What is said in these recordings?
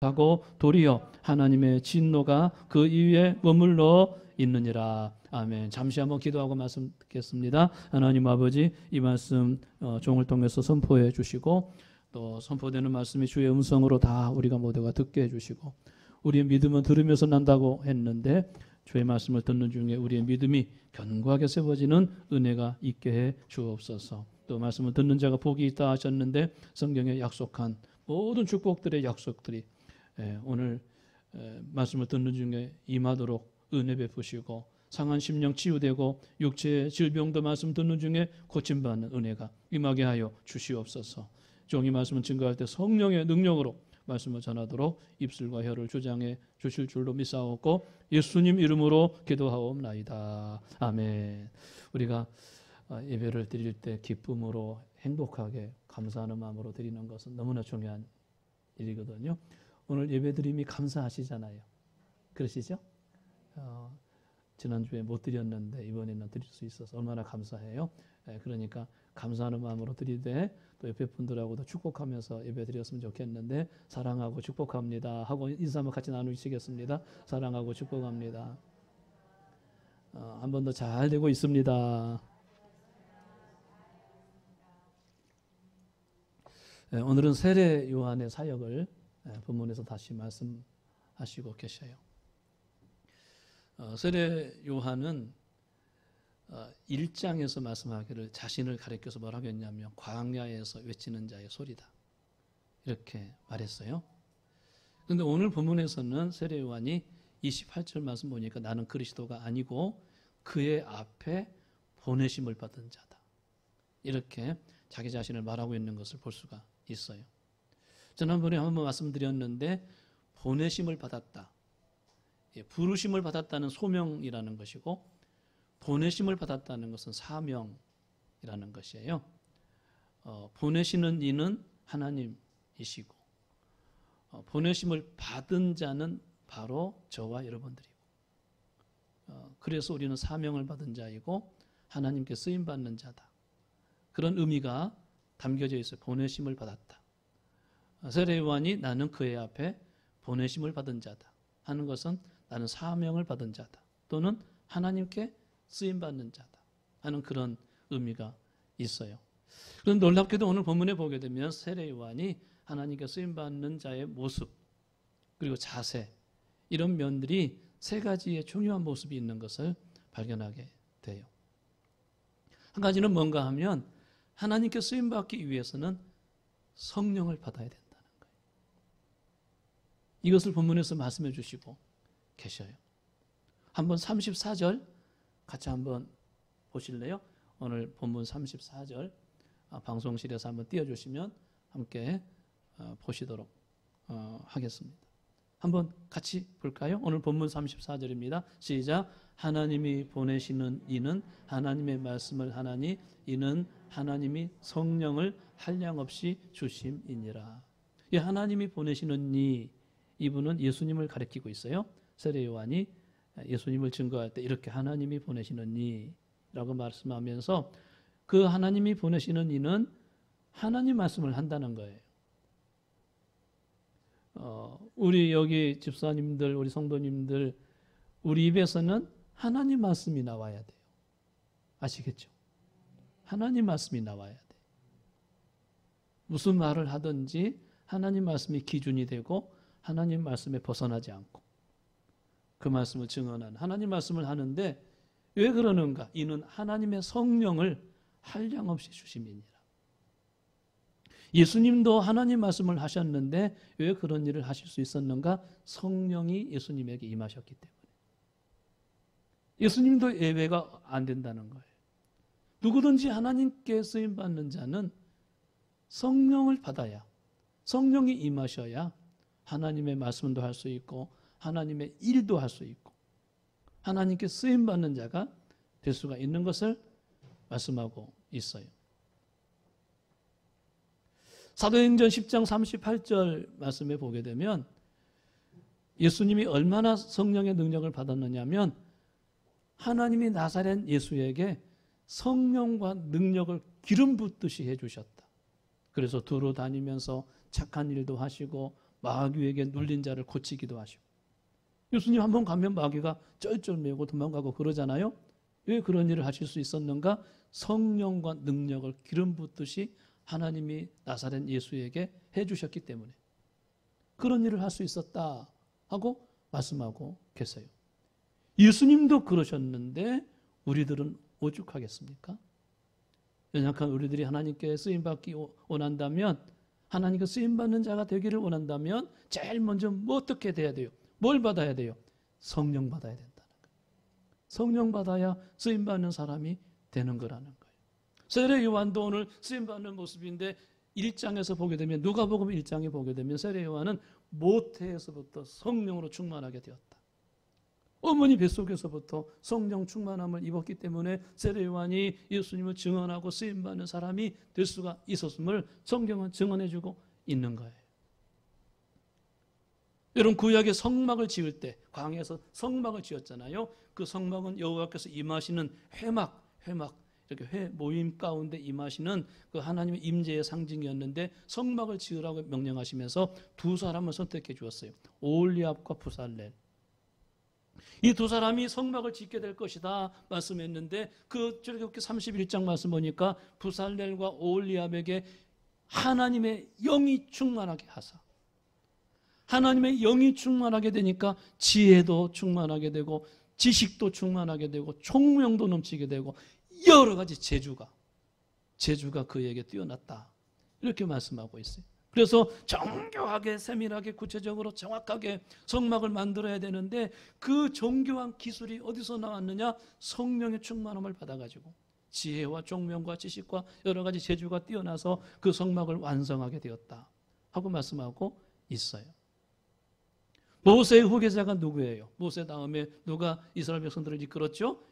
하고 도리어 하나님의 진노가 그 위에 머물러 있느니라. 아멘. 잠시 한번 기도하고 말씀 듣겠습니다. 하나님 아버지, 이 말씀 종을 통해서 선포해 주시고 또 선포되는 말씀이 주의 음성으로 다 우리가 모두가 듣게 해주시고, 우리의 믿음은 들으면서 난다고 했는데 주의 말씀을 듣는 중에 우리의 믿음이 견고하게 세워지는 은혜가 있게 해 주옵소서. 또 말씀을 듣는 자가 복이 있다 하셨는데 성경에 약속한 모든 축복들의 약속들이 오늘 말씀을 듣는 중에 임하도록 은혜 베푸시고, 상한 심령 치유되고 육체의 질병도 말씀 듣는 중에 고침받는 은혜가 임하게 하여 주시옵소서. 종이 말씀을 증거할 때 성령의 능력으로 말씀을 전하도록 입술과 혀를 주장해 주실 줄로 믿사옵고 예수님 이름으로 기도하옵나이다. 아멘. 우리가 예배를 드릴 때 기쁨으로 행복하게 감사하는 마음으로 드리는 것은 너무나 중요한 일이거든요. 오늘 예배드림이 감사하시잖아요. 그러시죠? 지난주에 못 드렸는데 이번에는 드릴 수 있어서 얼마나 감사해요. 그러니까 감사하는 마음으로 드리되 또 옆에 분들하고도 축복하면서 예배 드렸으면 좋겠는데, 사랑하고 축복합니다 하고 인사 한번 같이 나누시겠습니다. 사랑하고 축복합니다. 한 번 더 잘 되고 있습니다. 오늘은 세례 요한의 사역을 본문에서 다시 말씀하시고 계셔요. 세례 요한은 1장에서 말씀하기를 자신을 가리켜서 뭐라고 했냐면 광야에서 외치는 자의 소리다, 이렇게 말했어요. 그런데 오늘 본문에서는 세례 요한이 28절 말씀 보니까 나는 그리스도가 아니고 그의 앞에 보내심을 받은 자다, 이렇게 자기 자신을 말하고 있는 것을 볼 수가 있어요. 지난번에 한번 말씀드렸는데 보내심을 받았다, 부르심을 받았다는 소명이라는 것이고 보내심을 받았다는 것은 사명이라는 것이에요. 보내시는 이는 하나님이시고 보내심을 받은 자는 바로 저와 여러분들이고, 그래서 우리는 사명을 받은 자이고 하나님께 쓰임받는 자다, 그런 의미가 담겨져 있어요. 보내심을 받았다. 세례 요한이 나는 그의 앞에 보내심을 받은 자다 하는 것은 나는 사명을 받은 자다, 또는 하나님께 쓰임받는 자다 하는 그런 의미가 있어요. 그런데 놀랍게도 오늘 본문에 보게 되면 세례 요한이 하나님께 쓰임받는 자의 모습 그리고 자세, 이런 면들이 세 가지의 중요한 모습이 있는 것을 발견하게 돼요. 한 가지는 뭔가 하면 하나님께 쓰임받기 위해서는 성령을 받아야 된다는 거예요. 이것을 본문에서 말씀해 주시고 계셔요. 한번 34절 같이 한번 보실래요? 오늘 본문 34절 방송실에서 한번 띄워주시면 함께 보시도록 하겠습니다. 한번 같이 볼까요? 오늘 본문 34절입니다. 시작. 하나님이 보내시는 이는 하나님의 말씀을 하나니 이는 하나님이 성령을 한량없이 주심이니라. 이 하나님이 보내시는 이분은 예수님을 가리키고 있어요. 세례 요한이 예수님을 증거할 때 이렇게 하나님이 보내시는 이라고 말씀하면서 그 하나님이 보내시는 이는 하나님 말씀을 한다는 거예요. 우리 여기 집사님들, 우리 성도님들, 우리 입에서는 하나님 말씀이 나와야 돼요. 아시겠죠? 하나님 말씀이 나와야 돼요. 무슨 말을 하든지 하나님 말씀이 기준이 되고 하나님 말씀에 벗어나지 않고 그 말씀을 증언하는 하나님 말씀을 하는데, 왜 그러는가? 이는 하나님의 성령을 한량없이 주심이니라. 예수님도 하나님 말씀을 하셨는데 왜 그런 일을 하실 수 있었는가? 성령이 예수님에게 임하셨기 때문에. 예수님도 예외가 안 된다는 거예요. 누구든지 하나님께 쓰임받는 자는 성령을 받아야, 성령이 임하셔야 하나님의 말씀도 할 수 있고 하나님의 일도 할 수 있고 하나님께 쓰임받는 자가 될 수가 있는 것을 말씀하고 있어요. 사도행전 10장 38절 말씀에 보게 되면 예수님이 얼마나 성령의 능력을 받았느냐 하면 하나님이 나사렛 예수에게 성령과 능력을 기름 붓듯이 해주셨다. 그래서 두루 다니면서 착한 일도 하시고 마귀에게 눌린 자를 고치기도 하시고, 예수님 한 번 가면 마귀가 쩔쩔매고 도망가고 그러잖아요. 왜 그런 일을 하실 수 있었는가? 성령과 능력을 기름 붓듯이 하나님이 나사렛 예수에게 해주셨기 때문에 그런 일을 할 수 있었다 하고 말씀하고 계세요. 예수님도 그러셨는데 우리들은 오죽하겠습니까? 연약한 우리들이 하나님께 쓰임받기 원한다면, 하나님께 쓰임받는 자가 되기를 원한다면 제일 먼저 뭐 어떻게 돼야 돼요? 뭘 받아야 돼요? 성령 받아야 된다는 거예요. 성령 받아야 쓰임받는 사람이 되는 거라는 거예요. 세례 요한도 오늘 쓰임받는 모습인데 1장에서 보게 되면, 누가복음 1장에 보게 되면 세례 요한은 모태에서부터 성령으로 충만하게 되었다. 어머니 뱃속에서부터 성령 충만함을 입었기 때문에 세례 요한이 예수님을 증언하고 쓰임받는 사람이 될 수가 있었음을 성경은 증언해주고 있는 거예요. 여러분, 구약의 성막을 지을 때 광야에서 성막을 지었잖아요. 그 성막은 여호와께서 임하시는 회막 이렇게 회 모임 가운데 임하시는 그 하나님의 임재의 상징이었는데, 성막을 지으라고 명령하시면서 두 사람을 선택해 주었어요. 오홀리압과 부살렐. 이 두 사람이 성막을 짓게 될 것이다 말씀했는데, 그 출애굽기 31장 말씀 보니까 부살렐과 오홀리압에게 하나님의 영이 충만하게 하사, 하나님의 영이 충만하게 되니까 지혜도 충만하게 되고 지식도 충만하게 되고 총명도 넘치게 되고 여러 가지 재주가 그에게 뛰어났다, 이렇게 말씀하고 있어요. 그래서 정교하게 세밀하게 구체적으로 정확하게 성막을 만들어야 되는데, 그 정교한 기술이 어디서 나왔느냐? 성령의 충만함을 받아가지고 지혜와 총명과 지식과 여러 가지 재주가 뛰어나서 그 성막을 완성하게 되었다 하고 말씀하고 있어요. 모세의 후계자가 누구예요? 모세 다음에 누가 이스라엘 백성들을 이끌었죠?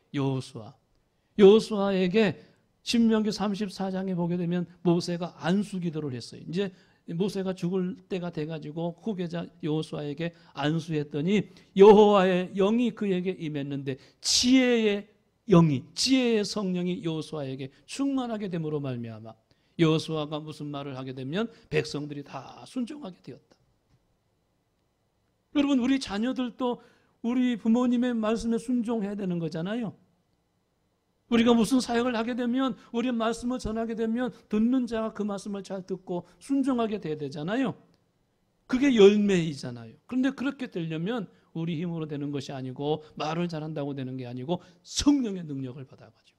여호수아에게 신명기 34장에 보게 되면 모세가 안수기도를 했어요. 이제 모세가 죽을 때가 돼가지고 후계자 여호수아에게 안수했더니 여호와의 영이 그에게 임했는데 지혜의 성령이 여호수아에게 충만하게 됨으로 말미암아 여호수아가 무슨 말을 하게 되면 백성들이 다 순종하게 되었다. 여러분, 우리 자녀들도 우리 부모님의 말씀에 순종해야 되는 거잖아요. 우리가 무슨 사역을 하게 되면, 우리 말씀을 전하게 되면 듣는 자가 그 말씀을 잘 듣고 순종하게 돼야 되잖아요. 그게 열매이잖아요. 그런데 그렇게 되려면 우리 힘으로 되는 것이 아니고, 말을 잘한다고 되는 게 아니고 성령의 능력을 받아가지고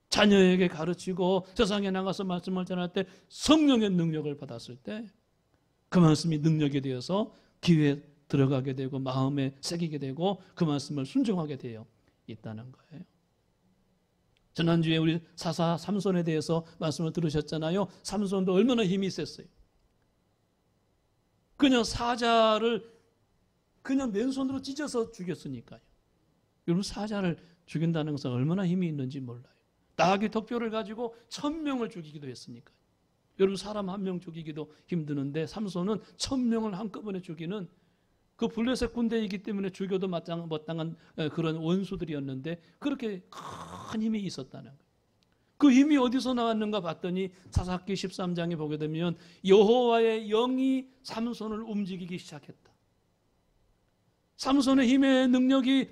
자녀에게 가르치고 세상에 나가서 말씀을 전할 때 성령의 능력을 받았을 때 그 말씀이 능력이 되어서 귀에 들어가게 되고 마음에 새기게 되고 그 말씀을 순종하게 되어 있다는 거예요. 지난주에 우리 사사 삼손에 대해서 말씀을 들으셨잖아요. 삼손도 얼마나 힘이 셌어요. 그냥 사자를 그냥 맨손으로 찢어서 죽였으니까요. 여러분, 사자를 죽인다는 것은 얼마나 힘이 있는지 몰라요. 나귀 턱뼈를 가지고 1000명을 죽이기도 했으니까요. 여러분, 사람 한 명 죽이기도 힘드는데 삼손은 1000명을 한꺼번에 죽이는 그 블레셋 군대이기 때문에 죽여도 마땅한 그런 원수들이었는데 그렇게 큰 힘이 있었다는 거예요. 그 힘이 어디서 나왔는가 봤더니 사사기 13장에 보게 되면 여호와의 영이 삼손을 움직이기 시작했다. 삼손의 힘의 능력이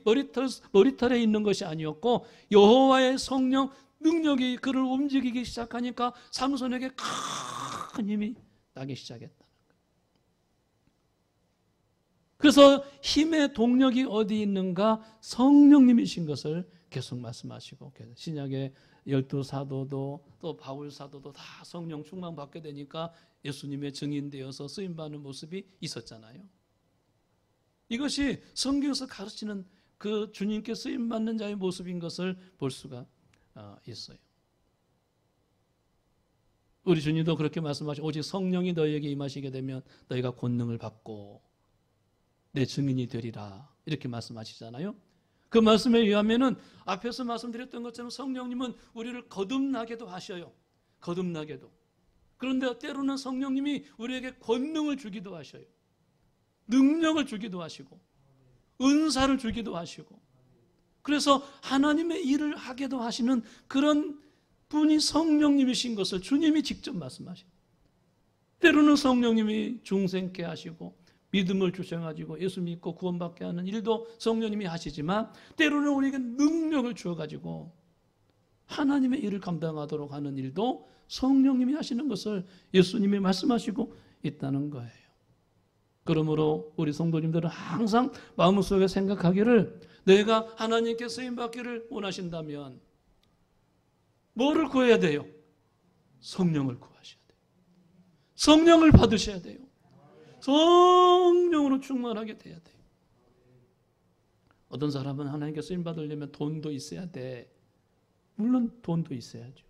머리털에 있는 것이 아니었고 여호와의 성령 능력이 그를 움직이기 시작하니까 삼손에게 큰 힘이 나기 시작했다. 그래서 힘의 동력이 어디 있는가? 성령님이신 것을 계속 말씀하시고, 신약의 12사도도 또 바울 사도도 다 성령 충만 받게 되니까 예수님의 증인되어서 쓰임받는 모습이 있었잖아요. 이것이 성경에서 가르치는 그 주님께 쓰임받는 자의 모습인 것을 볼 수가 있어요. 우리 주님도 그렇게 말씀하시고, 오직 성령이 너희에게 임하시게 되면 너희가 권능을 받고 내 증인이 되리라, 이렇게 말씀하시잖아요. 그 말씀에 의하면은 앞에서 말씀드렸던 것처럼 성령님은 우리를 거듭나게도 하셔요. 거듭나게도. 그런데 때로는 성령님이 우리에게 권능을 주기도 하셔요. 능력을 주기도 하시고 은사를 주기도 하시고, 그래서 하나님의 일을 하게도 하시는 그런 분이 성령님이신 것을 주님이 직접 말씀하셔요. 때로는 성령님이 중생케 하시고 믿음을 주셔가지고 예수 믿고 구원받게 하는 일도 성령님이 하시지만 때로는 우리에게 능력을 주어가지고 하나님의 일을 감당하도록 하는 일도 성령님이 하시는 것을 예수님이 말씀하시고 있다는 거예요. 그러므로 우리 성도님들은 항상 마음속에 생각하기를 내가 하나님께 쓰임받기를 원하신다면 뭐를 구해야 돼요? 성령을 구하셔야 돼요. 성령을 받으셔야 돼요. 성령으로 충만하게 돼야 돼요. 어떤 사람은 하나님께 쓰임받으려면 돈도 있어야 돼. 물론 돈도 있어야죠.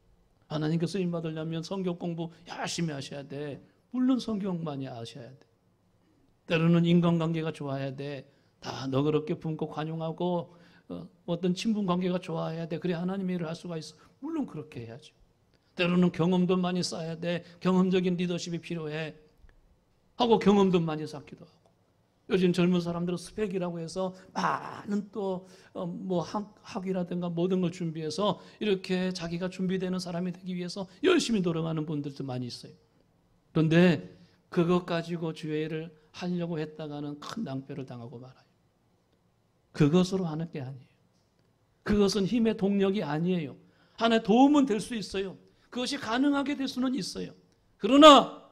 하나님께 쓰임받으려면 성경 공부 열심히 하셔야 돼. 물론 성경 많이 아셔야 돼. 때로는 인간관계가 좋아야 돼. 다 너그럽게 품고 관용하고 어떤 친분관계가 좋아야 돼. 그래 하나님의 일을 할 수가 있어. 물론 그렇게 해야죠. 때로는 경험도 많이 쌓아야 돼. 경험적인 리더십이 필요해. 하고 경험도 많이 쌓기도 하고. 요즘 젊은 사람들은 스펙이라고 해서 많은 또 뭐 학위라든가 모든 걸 준비해서 이렇게 자기가 준비되는 사람이 되기 위해서 열심히 노력하는 분들도 많이 있어요. 그런데 그것 가지고 주의 일을 하려고 했다가는 큰 낭패를 당하고 말아요. 그것으로 하는 게 아니에요. 그것은 힘의 동력이 아니에요. 하나의 도움은 될 수 있어요. 그것이 가능하게 될 수는 있어요. 그러나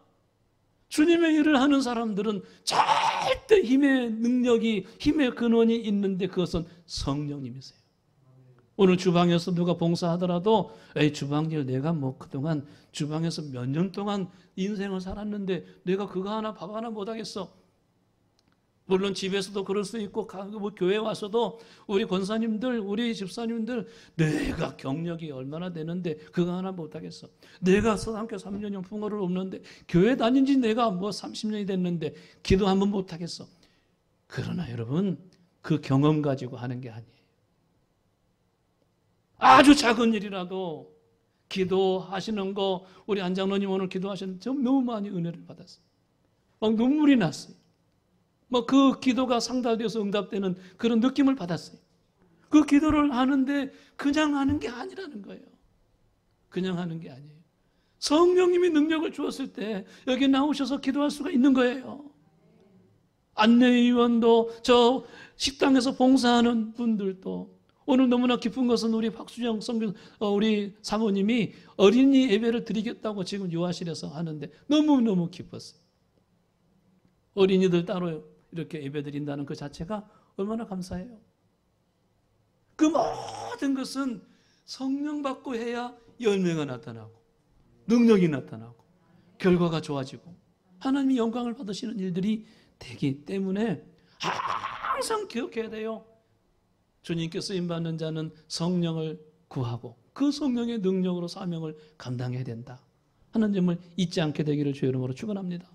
주님의 일을 하는 사람들은 절대 힘의 능력이, 힘의 근원이 있는데 그것은 성령님이세요. 오늘 주방에서 누가 봉사하더라도 에이 주방일 내가 뭐 그동안 주방에서 몇 년 동안 인생을 살았는데 내가 그거 하나 밥 하나 못하겠어. 물론 집에서도 그럴 수 있고 뭐 교회 와서도 우리 권사님들 우리 집사님들 내가 경력이 얼마나 되는데 그거 하나 못하겠어. 내가 서당교 3년형 풍어를 없는데 교회 다닌 지 내가 뭐 30년이 됐는데 기도 한번 못하겠어. 그러나 여러분 그 경험 가지고 하는 게 아니에요. 아주 작은 일이라도 기도하시는 거 우리 안장로님 오늘 기도하셨는데 저 너무 많이 은혜를 받았어요. 막 눈물이 났어요. 뭐 그 기도가 상달돼서 응답되는 그런 느낌을 받았어요. 그 기도를 하는데 그냥 하는 게 아니라는 거예요. 그냥 하는 게 아니에요. 성령님이 능력을 주었을 때 여기 나오셔서 기도할 수가 있는 거예요. 안내위원도 저 식당에서 봉사하는 분들도 오늘 너무나 기쁜 것은 우리 박수정 우리 사모님이 어린이 예배를 드리겠다고 지금 요하실에서 하는데 너무너무 기뻤어요. 어린이들 따로 이렇게 예배 드린다는 그 자체가 얼마나 감사해요. 그 모든 것은 성령 받고 해야 열매가 나타나고 능력이 나타나고 결과가 좋아지고 하나님이 영광을 받으시는 일들이 되기 때문에 항상 기억해야 돼요. 주님께 쓰임받는 자는 성령을 구하고 그 성령의 능력으로 사명을 감당해야 된다 하는 점을 잊지 않게 되기를 주의 이름으로 축원합니다.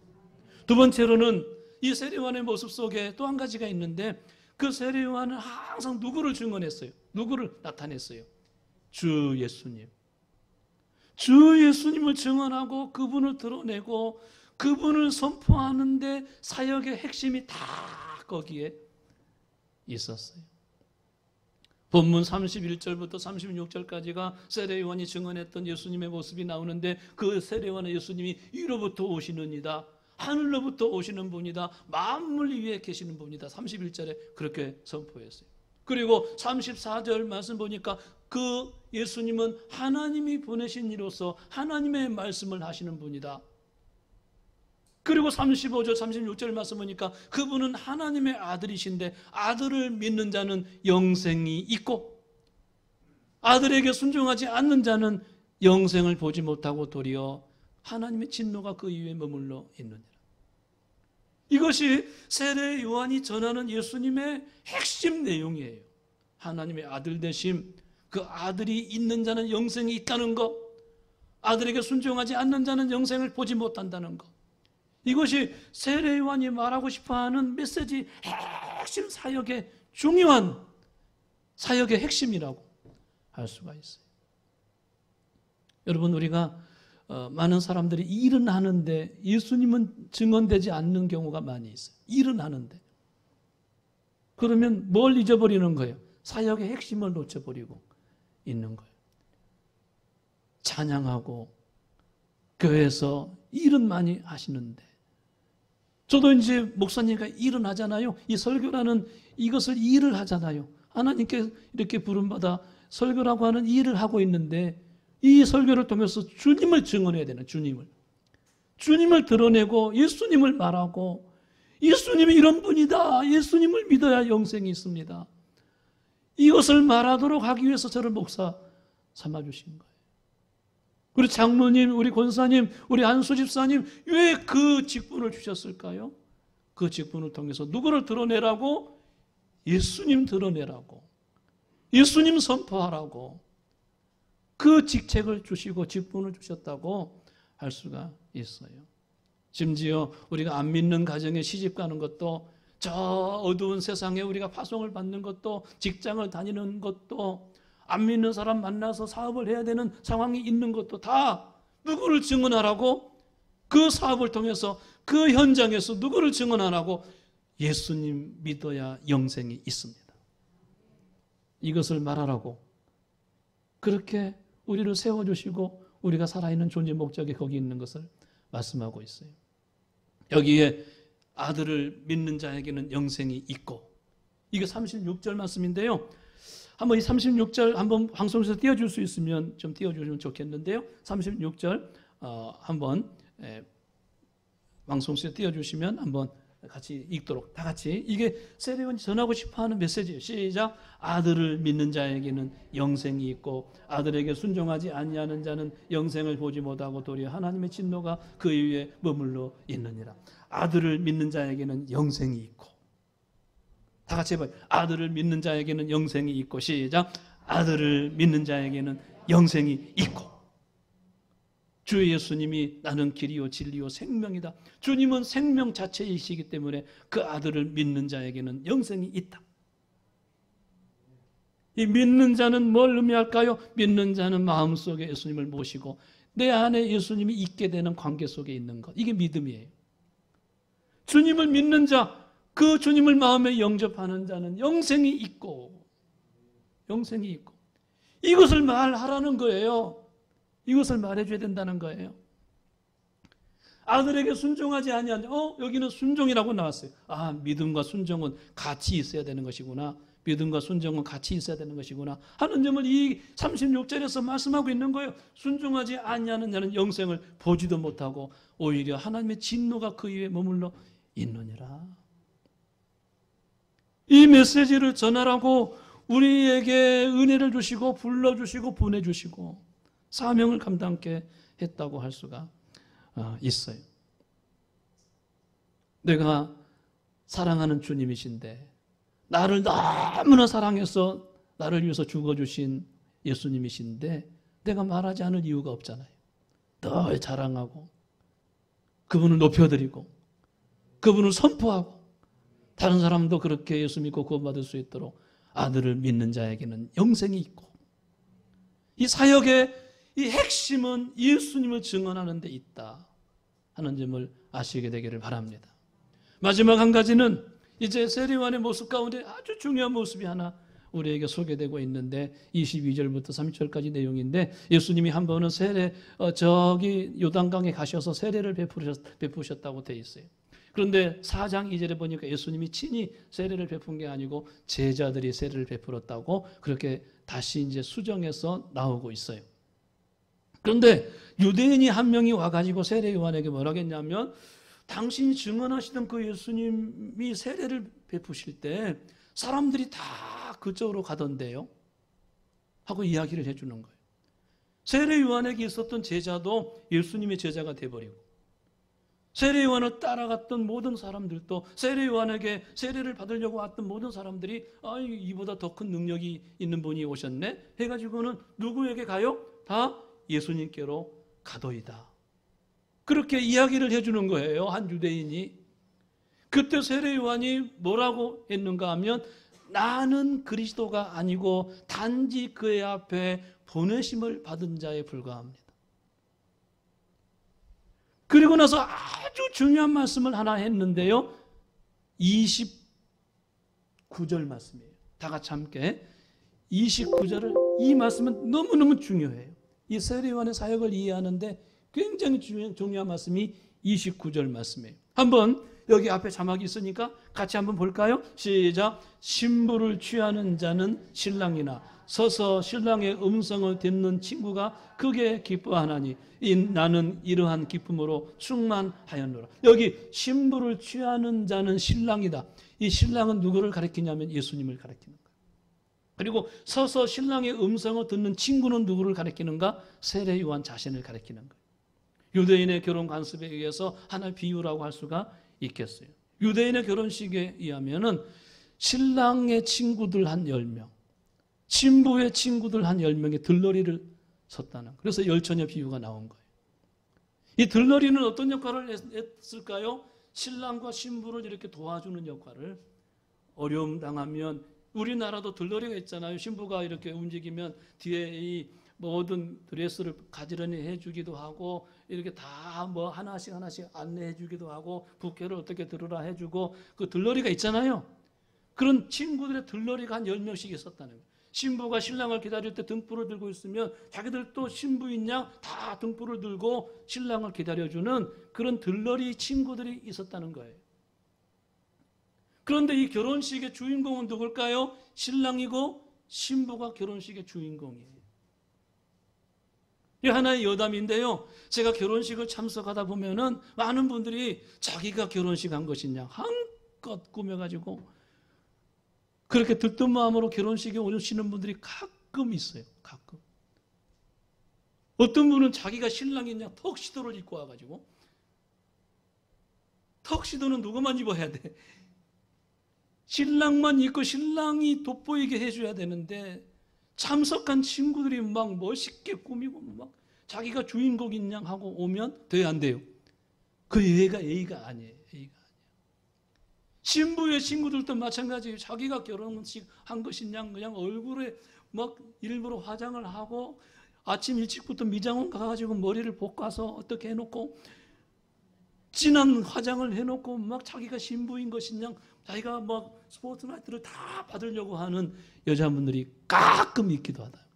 두 번째로는 이 세례요한의 모습 속에 또 한 가지가 있는데 그 세례요한은 항상 누구를 증언했어요? 누구를 나타냈어요? 주 예수님. 주 예수님을 증언하고 그분을 드러내고 그분을 선포하는데 사역의 핵심이 다 거기에 있었어요. 본문 31절부터 36절까지가 세례요한이 증언했던 예수님의 모습이 나오는데 그 세례요한의 예수님이 위로부터 오시는 이다. 하늘로부터 오시는 분이다. 만물 위에 계시는 분이다. 31절에 그렇게 선포했어요. 그리고 34절 말씀 보니까 그 예수님은 하나님이 보내신 이로서 하나님의 말씀을 하시는 분이다. 그리고 35절 36절 말씀 보니까 그분은 하나님의 아들이신데 아들을 믿는 자는 영생이 있고 아들에게 순종하지 않는 자는 영생을 보지 못하고 도리어 하나님의 진노가 그 위에 머물러 있느니라. 이것이 세례 요한이 전하는 예수님의 핵심 내용이에요. 하나님의 아들 되심, 그 아들이 있는 자는 영생이 있다는 것, 아들에게 순종하지 않는 자는 영생을 보지 못한다는 것. 이것이 세례 요한이 말하고 싶어하는 메시지 핵심 사역의 중요한 사역의 핵심이라고 할 수가 있어요. 여러분 우리가 많은 사람들이 일은 하는데 예수님은 증언되지 않는 경우가 많이 있어요. 일은 하는데. 그러면 뭘 잊어버리는 거예요? 사역의 핵심을 놓쳐버리고 있는 거예요. 찬양하고 교회에서 일은 많이 하시는데, 저도 이제 목사님과 일은 하잖아요. 이 설교라는 이것을 일을 하잖아요. 하나님께 이렇게 부름받아 설교라고 하는 일을 하고 있는데, 이 설교를 통해서 주님을 증언해야 되는, 주님을 드러내고 예수님을 말하고, 예수님이 이런 분이다, 예수님을 믿어야 영생이 있습니다, 이것을 말하도록 하기 위해서 저를 목사 삼아주신 거예요. 우리 장로님, 우리 권사님, 우리 안수 집사님, 왜 그 직분을 주셨을까요? 그 직분을 통해서 누구를 드러내라고? 예수님 드러내라고, 예수님 선포하라고 그 직책을 주시고 직분을 주셨다고 할 수가 있어요. 심지어 우리가 안 믿는 가정에 시집 가는 것도, 저 어두운 세상에 우리가 파송을 받는 것도, 직장을 다니는 것도, 안 믿는 사람 만나서 사업을 해야 되는 상황이 있는 것도 다 누구를 증언하라고? 그 사업을 통해서 그 현장에서 누구를 증언하라고? 예수님 믿어야 영생이 있습니다. 이것을 말하라고 그렇게 우리를 세워주시고 우리가 살아있는 존재 목적이 거기 있는 것을 말씀하고 있어요. 여기에 아들을 믿는 자에게는 영생이 있고, 이게 36절 말씀인데요. 한번 이 36절 한번 방송에서 띄워줄 수 있으면 좀 띄워주시면 좋겠는데요. 36절 한번 방송에서 띄워주시면 한번 같이 읽도록, 다 같이. 이게 세례요한이 전하고 싶어하는 메시지예요. 시작. 아들을 믿는 자에게는 영생이 있고 아들에게 순종하지 아니하는 자는 영생을 보지 못하고 도리어 하나님의 진노가 그 위에 머물러 있느니라. 아들을 믿는 자에게는 영생이 있고, 다 같이 해봐요. 아들을 믿는 자에게는 영생이 있고. 시작. 아들을 믿는 자에게는 영생이 있고. 주 예수님이 나는 길이요 진리요 생명이다. 주님은 생명 자체이시기 때문에 그 아들을 믿는 자에게는 영생이 있다. 이 믿는 자는 뭘 의미할까요? 믿는 자는 마음속에 예수님을 모시고 내 안에 예수님이 있게 되는 관계 속에 있는 것, 이게 믿음이에요. 주님을 믿는 자, 그 주님을 마음에 영접하는 자는 영생이 있고, 영생이 있고, 이것을 말하라는 거예요. 이것을 말해줘야 된다는 거예요. 아들에게 순종하지 아니하냐. 여기는 순종이라고 나왔어요. 아, 믿음과 순종은 같이 있어야 되는 것이구나. 믿음과 순종은 같이 있어야 되는 것이구나 하는 점을 이 36절에서 말씀하고 있는 거예요. 순종하지 아니하는 자는 영생을 보지도 못하고 오히려 하나님의 진노가 그 위에 머물러 있느니라. 이 메시지를 전하라고 우리에게 은혜를 주시고 불러주시고 보내주시고 사명을 감당케 했다고 할 수가 있어요. 내가 사랑하는 주님이신데, 나를 너무나 사랑해서 나를 위해서 죽어주신 예수님이신데 내가 말하지 않을 이유가 없잖아요. 늘 자랑하고 그분을 높여드리고 그분을 선포하고 다른 사람도 그렇게 예수 믿고 구원받을 수 있도록 아들을 믿는 자에게는 영생이 있고, 이 사역의 이 핵심은 예수님을 증언하는 데 있다 하는 점을 아시게 되기를 바랍니다. 마지막 한 가지는 이제 세례요한의 모습 가운데 아주 중요한 모습이 하나 우리에게 소개되고 있는데 22절부터 30절까지 내용인데, 예수님이 한 번은 저기 요단강에 가셔서 세례를 베푸셨다고 되어 있어요. 그런데 4장 2절에 보니까 예수님이 친히 세례를 베푼 게 아니고 제자들이 세례를 베풀었다고 그렇게 다시 이제 수정해서 나오고 있어요. 그런데 유대인이 한 명이 와가지고 세례 요한에게 뭐라고 했냐면, 당신이 증언하시던 그 예수님이 세례를 베푸실 때 사람들이 다 그쪽으로 가던데요 하고 이야기를 해주는 거예요. 세례 요한에게 있었던 제자도 예수님의 제자가 돼버리고, 세례 요한을 따라갔던 모든 사람들도, 세례 요한에게 세례를 받으려고 왔던 모든 사람들이 이보다 더 큰 능력이 있는 분이 오셨네 해가지고는 누구에게 가요? 다 예수님께로 가도이다. 그렇게 이야기를 해주는 거예요. 한 유대인이. 그때 세례 요한이 뭐라고 했는가 하면, 나는 그리스도가 아니고 단지 그의 앞에 보내심을 받은 자에 불과합니다. 그리고 나서 아주 중요한 말씀을 하나 했는데요. 29절 말씀이에요. 다 같이 함께 29절을, 이 말씀은 너무너무 중요해요. 이 세례 요한의 사역을 이해하는데 굉장히 중요한 말씀이 29절 말씀이에요. 한번 여기 앞에 자막이 있으니까 같이 한번 볼까요? 시작. 신부를 취하는 자는 신랑이나 서서 신랑의 음성을 듣는 친구가 크게 기뻐하나니 나는 이러한 기쁨으로 충만하였노라. 여기 신부를 취하는 자는 신랑이다. 이 신랑은 누구를 가리키냐면 예수님을 가리키는 거예요. 그리고 서서 신랑의 음성을 듣는 친구는 누구를 가리키는가? 세례 요한 자신을 가리키는 거예요. 유대인의 결혼 관습에 의해서 하나의 비유라고 할 수가 있겠어요. 유대인의 결혼식에 의하면은 신랑의 친구들 한 10명, 신부의 친구들 한 10명의 들러리를 섰다는, 그래서 열처녀 비유가 나온 거예요. 이 들러리는 어떤 역할을 했을까요? 신랑과 신부를 이렇게 도와주는 역할을, 어려움 당하면, 우리나라도 들러리가 있잖아요. 신부가 이렇게 움직이면 뒤에 이 모든 드레스를 가지런히 해주기도 하고, 이렇게 다 뭐 하나씩 안내해주기도 하고, 부케를 어떻게 들으라 해주고, 그 들러리가 있잖아요. 그런 친구들의 들러리가 한 10명씩 있었다는 거예요. 신부가 신랑을 기다릴 때 등불을 들고 있으면 자기들도 신부인 양 다 등불을 들고 신랑을 기다려주는 그런 들러리 친구들이 있었다는 거예요. 그런데 이 결혼식의 주인공은 누굴까요? 신랑이고 신부가 결혼식의 주인공이에요. 이 하나의 여담인데요. 제가 결혼식을 참석하다 보면은 많은 분들이 자기가 결혼식 한 것이냐 한껏 꾸며가지고 그렇게 들뜬 마음으로 결혼식에 오시는 분들이 가끔 있어요. 가끔. 어떤 분은 자기가 신랑이냐 턱시도를 입고 와가지고, 턱시도는 누구만 입어야 돼? 신랑만 입고 신랑이 돋보이게 해줘야 되는데 참석한 친구들이 막 멋있게 꾸미고 막 자기가 주인공인 양 하고 오면 돼요, 안 돼요? 그 예의가 아니에요. 예의가 아니에요. 신부의 친구들도 마찬가지예요. 자기가 결혼식 한 것인 양 그냥 얼굴에 막 일부러 화장을 하고 아침 일찍부터 미장원 가가지고 머리를 볶아서 어떻게 해놓고 진한 화장을 해놓고 막 자기가 신부인 것인 양 자기가 막 스포트라이트를 다 받으려고 하는 여자분들이 가끔 있기도 하다.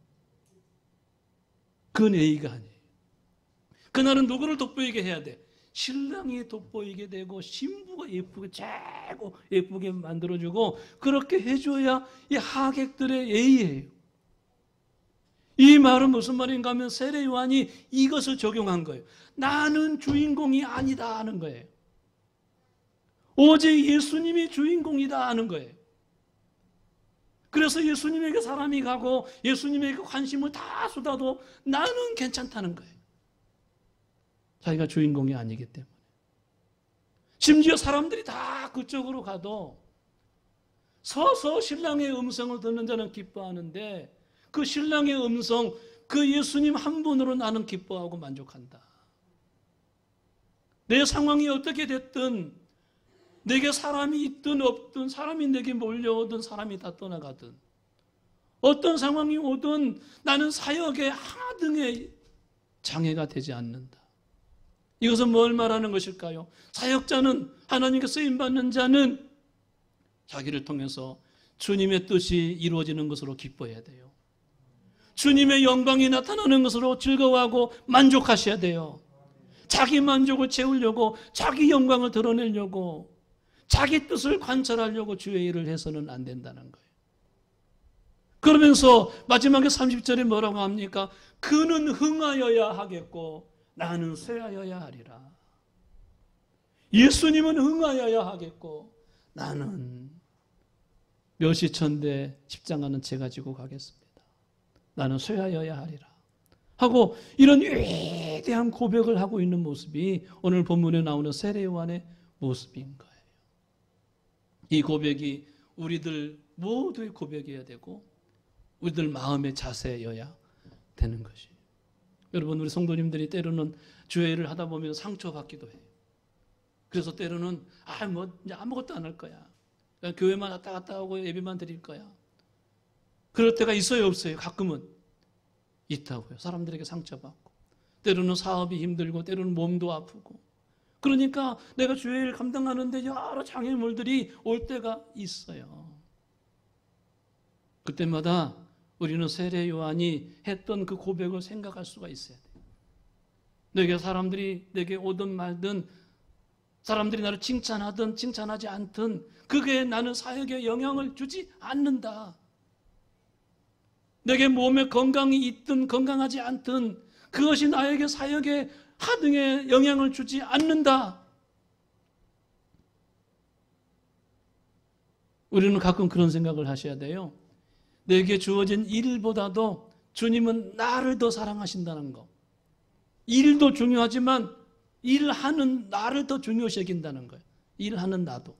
그건 예의가 아니에요. 그날은 누구를 돋보이게 해야 돼? 신랑이 돋보이게 되고 신부가 예쁘게 최고 예쁘게 만들어주고 그렇게 해줘야 이 하객들의 예의예요. 이 말은 무슨 말인가 하면 세례 요한이 이것을 적용한 거예요. 나는 주인공이 아니다 하는 거예요. 오직 예수님이 주인공이다 하는 거예요. 그래서 예수님에게 사람이 가고 예수님에게 관심을 다 쏟아도 나는 괜찮다는 거예요. 자기가 주인공이 아니기 때문에. 심지어 사람들이 다 그쪽으로 가도 서서 신랑의 음성을 듣는 자는 기뻐하는데 그 신랑의 음성, 그 예수님 한 분으로 나는 기뻐하고 만족한다. 내 상황이 어떻게 됐든 내게 사람이 있든 없든 사람이 내게 몰려오든 사람이 다 떠나가든 어떤 상황이 오든 나는 사역의 하등의 장애가 되지 않는다. 이것은 뭘 말하는 것일까요? 사역자는, 하나님께 쓰임받는 자는 자기를 통해서 주님의 뜻이 이루어지는 것으로 기뻐해야 돼요. 주님의 영광이 나타나는 것으로 즐거워하고 만족하셔야 돼요. 자기 만족을 채우려고, 자기 영광을 드러내려고, 자기 뜻을 관찰하려고 주의 일을 해서는 안 된다는 거예요. 그러면서 마지막에 30절에 뭐라고 합니까? 그는 흥하여야 하겠고 나는 쇠하여야 하리라. 예수님은 흥하여야 하겠고 나는 멸시천대 십자가는 제가 지고 가겠습니다. 나는 쇠하여야 하리라 하고 이런 위대한 고백을 하고 있는 모습이 오늘 본문에 나오는 세례 요한의 모습인 거예요. 이 고백이 우리들 모두의 고백이어야 되고 우리들 마음의 자세여야 되는 것이. 여러분, 우리 성도님들이 때로는 주의 일을 하다 보면 상처받기도 해요. 그래서 때로는 이제 아무것도 안 할 거야. 그냥 교회만 왔다 갔다 하고 예배만 드릴 거야. 그럴 때가 있어요, 없어요? 가끔은 있다고요. 사람들에게 상처받고 때로는 사업이 힘들고 때로는 몸도 아프고 그러니까 내가 주의 일을 감당하는데 여러 장애물들이 올 때가 있어요. 그때마다 우리는 세례 요한이 했던 그 고백을 생각할 수가 있어야 돼요. 내게 사람들이 내게 오든 말든, 사람들이 나를 칭찬하든 칭찬하지 않든 그게 나는 사역에 영향을 주지 않는다. 내게 몸에 건강이 있든 건강하지 않든 그것이 나에게 사역에 하등에 영향을 주지 않는다. 우리는 가끔 그런 생각을 하셔야 돼요. 내게 주어진 일보다도 주님은 나를 더 사랑하신다는 거. 일도 중요하지만 일하는 나를 더 중요시 여긴다는 거예요. 일하는 나도.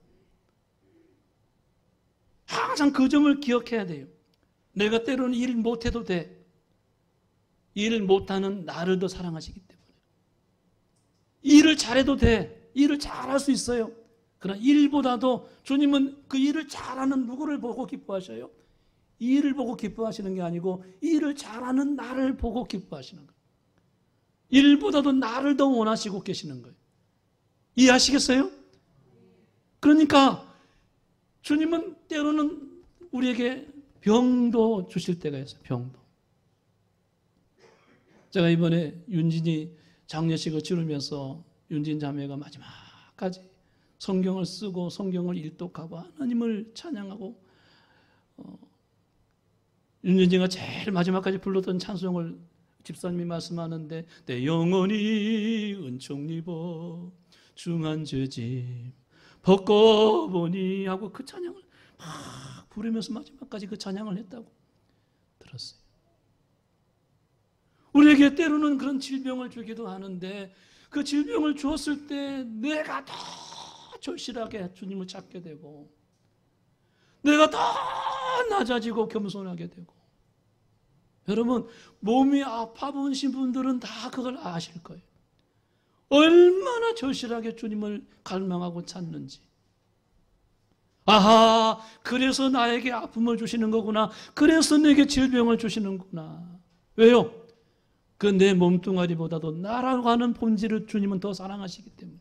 항상 그 점을 기억해야 돼요. 내가 때로는 일 못해도 돼. 일을 못하는 나를 더 사랑하시기 때문에. 일을 잘해도 돼. 일을 잘할 수 있어요. 그러나 일보다도 주님은 그 일을 잘하는 누구를 보고 기뻐하셔요? 일을 보고 기뻐하시는 게 아니고 일을 잘하는 나를 보고 기뻐하시는 거예요. 일보다도 나를 더 원하시고 계시는 거예요. 이해하시겠어요? 그러니까 주님은 때로는 우리에게 병도 주실 때가 있어요. 병도. 제가 이번에 윤진이 장례식을 치르면서 윤진 자매가 마지막까지 성경을 쓰고 성경을 일독하고 하나님을 찬양하고 윤진이가 제일 마지막까지 불렀던 찬송을 집사님이 말씀하는데 내 영혼이 은총 입어 중한 죄짐 벗고보니 하고 그 찬양을 막 부르면서 마지막까지 그 찬양을 했다고 들었어요. 우리에게 때로는 그런 질병을 주기도 하는데 그 질병을 주었을 때 내가 더 절실하게 주님을 찾게 되고 내가 더 낮아지고 겸손하게 되고 여러분 몸이 아파 보신 분들은 다 그걸 아실 거예요. 얼마나 절실하게 주님을 갈망하고 찾는지. 아하, 그래서 나에게 아픔을 주시는 거구나. 그래서 내게 질병을 주시는구나. 왜요? 그 내 몸뚱아리보다도 나라고 하는 본질을 주님은 더 사랑하시기 때문에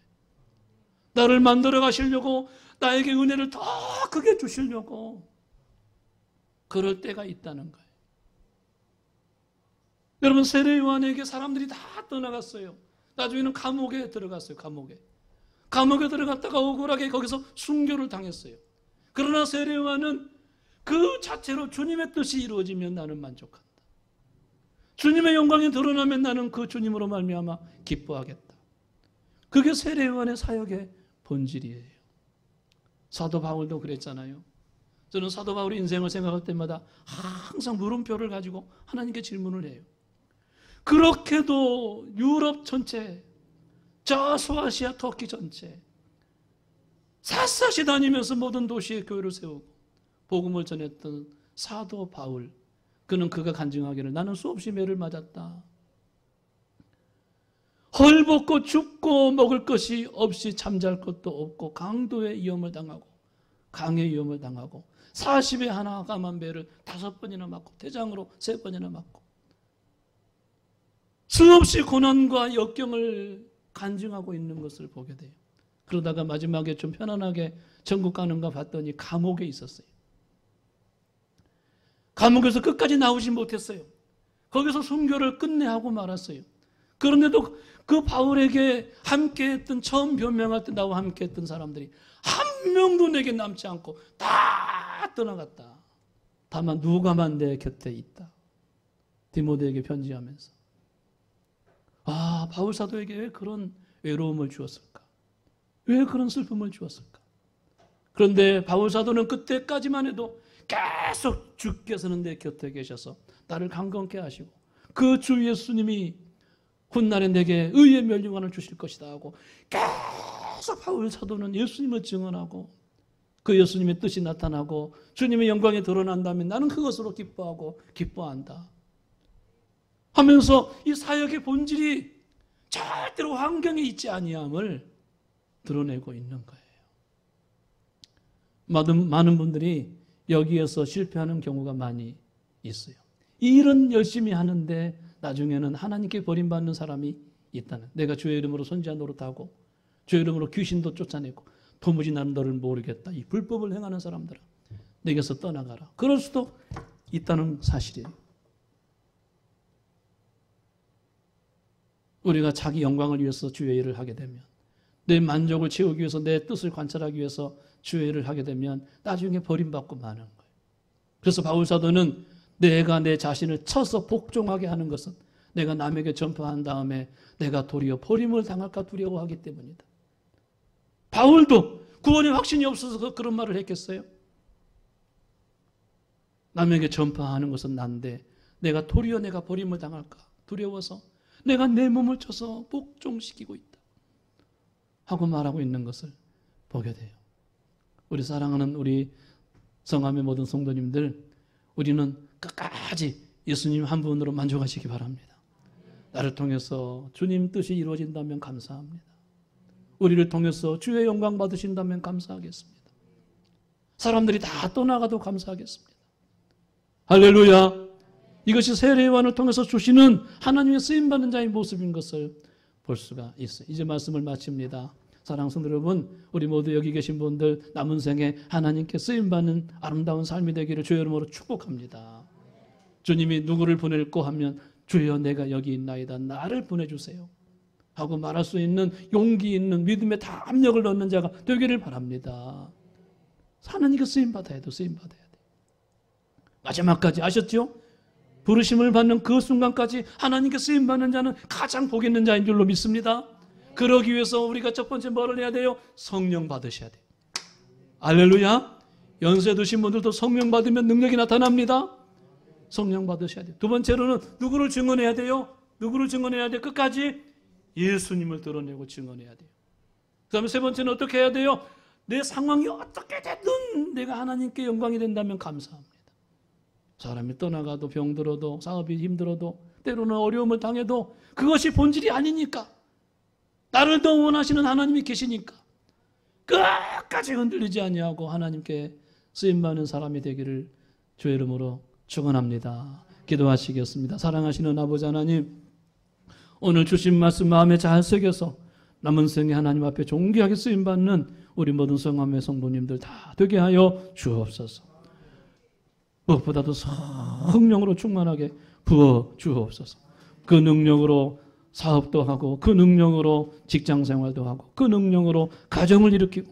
나를 만들어 가시려고 나에게 은혜를 더 크게 주시려고 그럴 때가 있다는 거예요. 여러분 세례 요한에게 사람들이 다 떠나갔어요. 나중에는 감옥에 들어갔어요. 감옥에 들어갔다가 억울하게 거기서 순교를 당했어요. 그러나 세례 요한은 그 자체로 주님의 뜻이 이루어지면 나는 만족한다. 주님의 영광이 드러나면 나는 그 주님으로 말미암아 기뻐하겠다. 그게 세례 요한의 사역의 본질이에요. 사도 바울도 그랬잖아요. 저는 사도 바울의 인생을 생각할 때마다 항상 물음표를 가지고 하나님께 질문을 해요. 그렇게도 유럽 전체, 저 소아시아 터키 전체 샅샅이 다니면서 모든 도시에 교회를 세우고 복음을 전했던 사도 바울, 그는 그가 간증하기를 나는 수없이 매를 맞았다. 헐벗고 춥고 먹을 것이 없이 잠잘 것도 없고 강도의 위험을 당하고 강의 위험을 당하고 40에 하나 감한 배를 5번이나 맞고 대장으로 3번이나 맞고 수없이 고난과 역경을 간증하고 있는 것을 보게 돼요. 그러다가 마지막에 좀 편안하게 천국 가는가 봤더니 감옥에 있었어요. 감옥에서 끝까지 나오지 못했어요. 거기서 순교를 끝내 하고 말았어요. 그런데도 그 바울에게 함께했던 처음 변명할 때 나와 함께했던 사람들이 한 명도 내게 남지 않고 다 떠나갔다. 다만 누가만 내 곁에 있다. 디모데에게 편지하면서 바울 사도에게 왜 그런 외로움을 주었을까? 왜 그런 슬픔을 주었을까? 그런데 바울 사도는 그때까지만 해도 계속 주께서는 내 곁에 계셔서 나를 강건케 하시고 그 주 예수님이 훗날에 내게 의의 멸류관을 주실 것이다 하고 계속 바울 사도는 예수님을 증언하고 그 예수님의 뜻이 나타나고 주님의 영광이 드러난다면 나는 그것으로 기뻐하고 기뻐한다 하면서 이 사역의 본질이 절대로 환경에 있지 아니함을 드러내고 있는 거예요. 많은 분들이 여기에서 실패하는 경우가 많이 있어요. 이 일은 열심히 하는데 나중에는 하나님께 버림받는 사람이 있다는, 내가 주의 이름으로 선지자 노릇하고 주의 이름으로 귀신도 쫓아내고 도무지 나는 너를 모르겠다, 이 불법을 행하는 사람들아 내게서 떠나가라, 그럴 수도 있다는 사실이에요. 우리가 자기 영광을 위해서 주의 일을 하게 되면, 내 만족을 채우기 위해서, 내 뜻을 관찰하기 위해서 주의 일을 하게 되면 나중에 버림받고 마는 거예요. 그래서 바울사도는 내가 내 자신을 쳐서 복종하게 하는 것은 내가 남에게 전파한 다음에 내가 도리어 버림을 당할까 두려워하기 때문이다. 바울도 구원의 확신이 없어서 그런 말을 했겠어요? 남에게 전파하는 것은 난데 내가 도리어 내가 버림을 당할까 두려워서 내가 내 몸을 쳐서 복종시키고 있다 하고 말하고 있는 것을 보게 돼요. 우리 사랑하는 우리 성함의 모든 성도님들, 우리는 끝까지 예수님 한 분으로 만족하시기 바랍니다. 나를 통해서 주님 뜻이 이루어진다면 감사합니다. 우리를 통해서 주의 영광 받으신다면 감사하겠습니다. 사람들이 다 떠나가도 감사하겠습니다. 할렐루야. 이것이 세례요한을 통해서 주시는 하나님의 쓰임받는 자의 모습인 것을 볼 수가 있어요. 이제 말씀을 마칩니다. 사랑하는 성도 여러분, 우리 모두 여기 계신 분들 남은 생에 하나님께 쓰임받는 아름다운 삶이 되기를 주의 이름으로 축복합니다. 주님이 누구를 보낼고 하면 주여 내가 여기 있나이다, 나를 보내주세요 하고 말할 수 있는 용기 있는 믿음에 다 압력을 넣는 자가 되기를 바랍니다. 하나님께 쓰임받아야 돼요. 쓰임받아야 돼요. 마지막까지 아셨죠? 부르심을 받는 그 순간까지 하나님께 쓰임받는 자는 가장 복 있는 자인 줄로 믿습니다. 그러기 위해서 우리가 첫 번째 뭐를 해야 돼요? 성령 받으셔야 돼요. 할렐루야. 연세 드신 분들도 성령 받으면 능력이 나타납니다. 성령 받으셔야 돼요. 두 번째로는 누구를 증언해야 돼요? 누구를 증언해야 돼요? 끝까지 예수님을 드러내고 증언해야 돼요. 그 다음에 세 번째는 어떻게 해야 돼요? 내 상황이 어떻게 되든 내가 하나님께 영광이 된다면 감사합니다. 사람이 떠나가도 병들어도 사업이 힘들어도 때로는 어려움을 당해도 그것이 본질이 아니니까, 나를 더 원하시는 하나님이 계시니까 끝까지 흔들리지 아니하고 하나님께 쓰임받는 사람이 되기를 주의 이름으로 축원합니다. 기도하시겠습니다. 사랑하시는 아버지 하나님, 오늘 주신 말씀 마음에 잘 새겨서 남은 생에 하나님 앞에 존귀하게 쓰임받는 우리 모든 성함의 성도님들 다 되게 하여 주옵소서. 무엇보다도 성령으로 충만하게 부어 주옵소서. 그 능력으로 사업도 하고, 그 능력으로 직장생활도 하고, 그 능력으로 가정을 일으키고,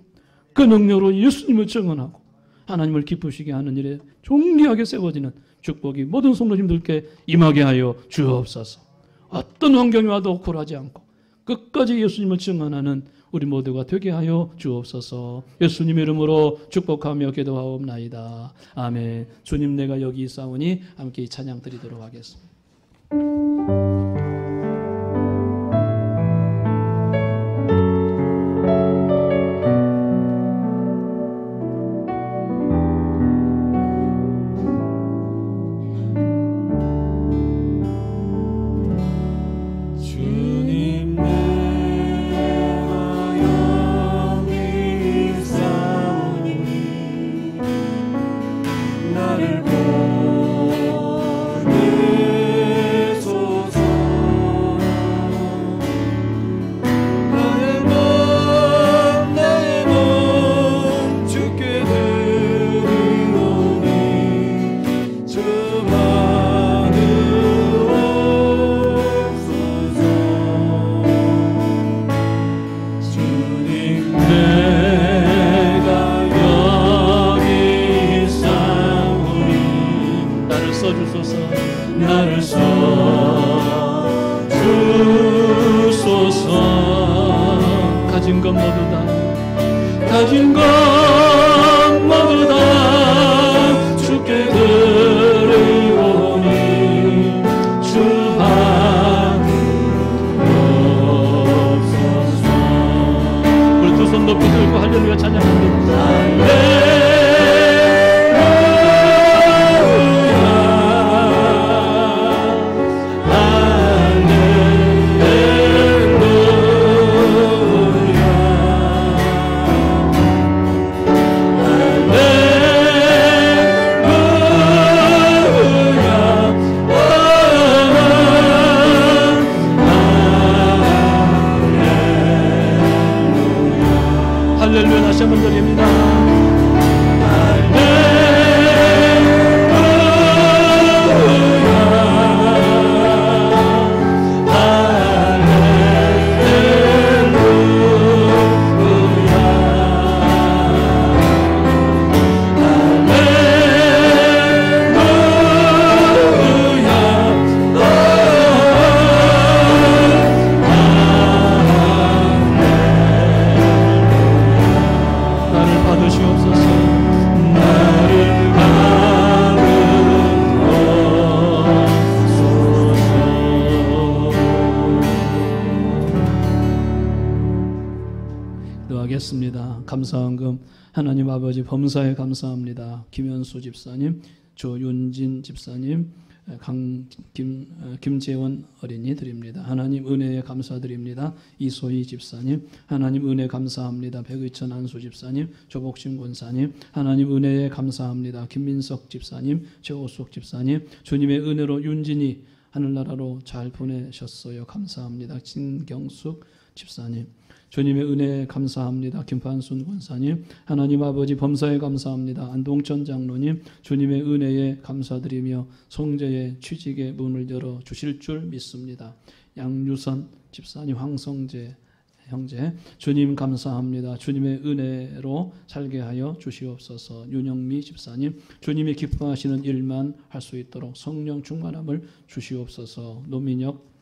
그 능력으로 예수님을 증언하고 하나님을 기쁘시게 하는 일에 존귀하게 세워지는 축복이 모든 성도님들께 임하게 하여 주옵소서. 어떤 환경이 와도 굴하지 않고 끝까지 예수님을 증언하는 우리 모두가 되게 하여 주옵소서. 예수님의 이름으로 축복하며 기도하옵나이다. 아멘. 주님, 내가 여기 있사오니 함께 찬양 드리도록 하겠습니다. 가진 것 모두 다 주께 드리오니 주 받으옵소서. 우리 두 손 높이 들고 할렐루야 찬양합니다. 할렐루야. 기도하겠습니다. 감사헌금 하나님 아버지 범사에 감사합니다. 김현수 집사님, 조윤진 집사님, 김재원 어린이 드립니다. 하나님 은혜에 감사드립니다. 이소희 집사님, 하나님 은혜 감사합니다. 백의천 안수 집사님, 조복신 권사님, 하나님 은혜에 감사합니다. 김민석 집사님, 최호숙 집사님, 주님의 은혜로 윤진이 하늘나라로 잘 보내셨어요. 감사합니다. 진경숙 집사님, 주님의 은혜에 감사합니다. 김판순 권사님, 하나님 아버지 범사에 감사합니다. 안동천 장로님, 주님의 은혜에 감사드리며 성제의 취직의 문을 열어주실 줄 믿습니다. 양유선 집사님, 황성재 형제, 주님 감사합니다. 주님의 은혜로 살게 하여 주시옵소서. 윤영미 집사님, 주님이 기뻐하시는 일만 할 수 있도록 성령 충만함을 주시옵소서. 노민혁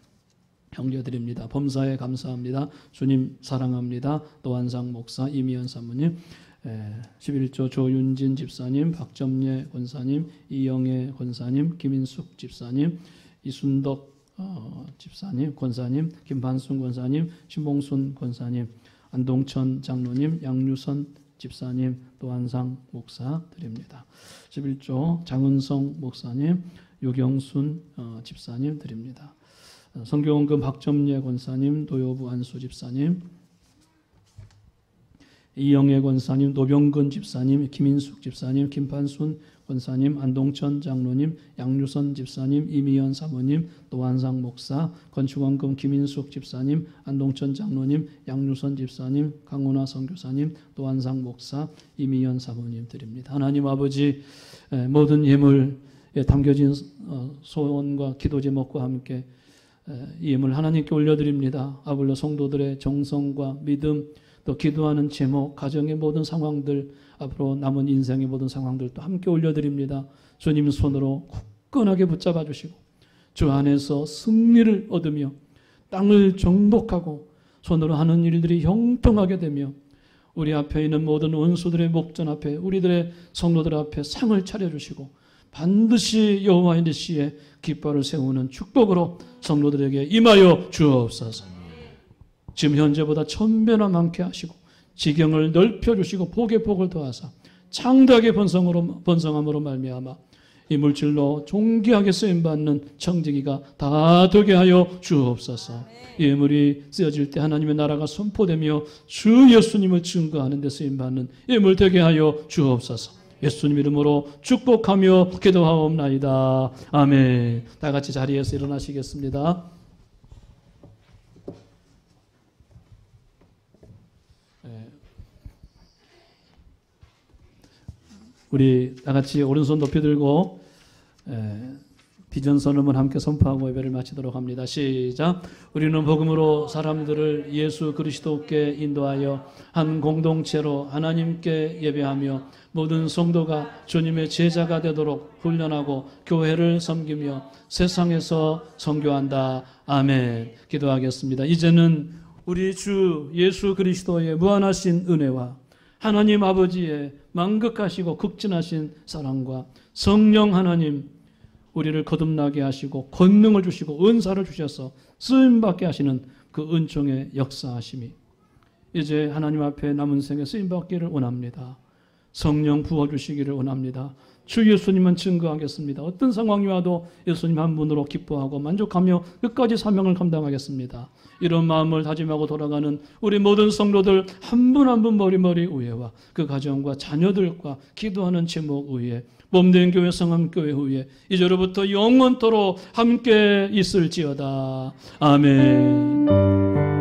형제드립니다. 범사에 감사합니다. 주님 사랑합니다. 노한상 목사, 이미연 사모님, 11조 조윤진 집사님, 박점례 권사님, 이영애 권사님, 김인숙 집사님, 이순덕 집사님, 권사님, 김반순 권사님, 신봉순 권사님, 안동천 장로님, 양유선 집사님, 노한상 목사 드립니다. 11조 장은성 목사님, 유경순 집사님 드립니다. 성교원금 박점례 권사님, 노여부 안수 집사님, 이영애 권사님, 노병근 집사님, 김인숙 집사님, 김판순 권사님, 안동천 장로님, 양유선 집사님, 이미연 사모님, 노한상 목사, 건축원금 김인숙 집사님, 안동천 장로님, 양유선 집사님, 강훈아 선교사님, 노한상 목사, 이미연 사모님 드립니다. 하나님 아버지, 모든 예물에 담겨진 소원과 기도 제목과 함께 이 예물 하나님께 올려드립니다. 아울러 성도들의 정성과 믿음, 또 기도하는 제목, 가정의 모든 상황들, 앞으로 남은 인생의 모든 상황들도 함께 올려드립니다. 주님 손으로 굳건하게 붙잡아 주시고 주 안에서 승리를 얻으며 땅을 정복하고 손으로 하는 일들이 형통하게 되며 우리 앞에 있는 모든 원수들의 목전 앞에, 우리들의 성도들 앞에 상을 차려주시고 반드시 여호와의 니시에 깃발을 세우는 축복으로 성도들에게 임하여 주옵소서. 지금 현재보다 1000배나 많게 하시고 지경을 넓혀주시고 복의 복을 더하사 창대하게 번성함으로 말미암아 이 물질로 존귀하게 쓰임받는 청지기가 다 되게 하여 주옵소서. 이 예물이 쓰여질 때 하나님의 나라가 선포되며 주 예수님을 증거하는 데 쓰임받는 예물 되게 하여 주옵소서. 예수님 이름으로 축복하며 기도하옵나이다. 아멘. 다 같이 자리에서 일어나시겠습니다. 우리 다 같이 오른손 높이 들고 비전 선언을 함께 선포하고 예배를 마치도록 합니다. 시작. 우리는 복음으로 사람들을 예수 그리스도께 인도하여 한 공동체로 하나님께 예배하며 모든 성도가 주님의 제자가 되도록 훈련하고 교회를 섬기며 세상에서 선교한다. 아멘. 기도하겠습니다. 이제는 우리 주 예수 그리스도의 무한하신 은혜와 하나님 아버지의 만극하시고 극진하신 사랑과 성령 하나님 우리를 거듭나게 하시고 권능을 주시고 은사를 주셔서 쓰임받게 하시는 그 은총의 역사하심이 이제 하나님 앞에 남은 생에 쓰임받기를 원합니다. 성령 부어주시기를 원합니다. 주 예수님은 증거하겠습니다. 어떤 상황이 와도 예수님 한 분으로 기뻐하고 만족하며 끝까지 사명을 감당하겠습니다. 이런 마음을 다짐하고 돌아가는 우리 모든 성도들 한 분 한 분 머리머리 위에와 그 가정과 자녀들과 기도하는 제목 위에 몸된 교회 성함교회 후에 이제로부터 영원토록 함께 있을지어다. 아멘.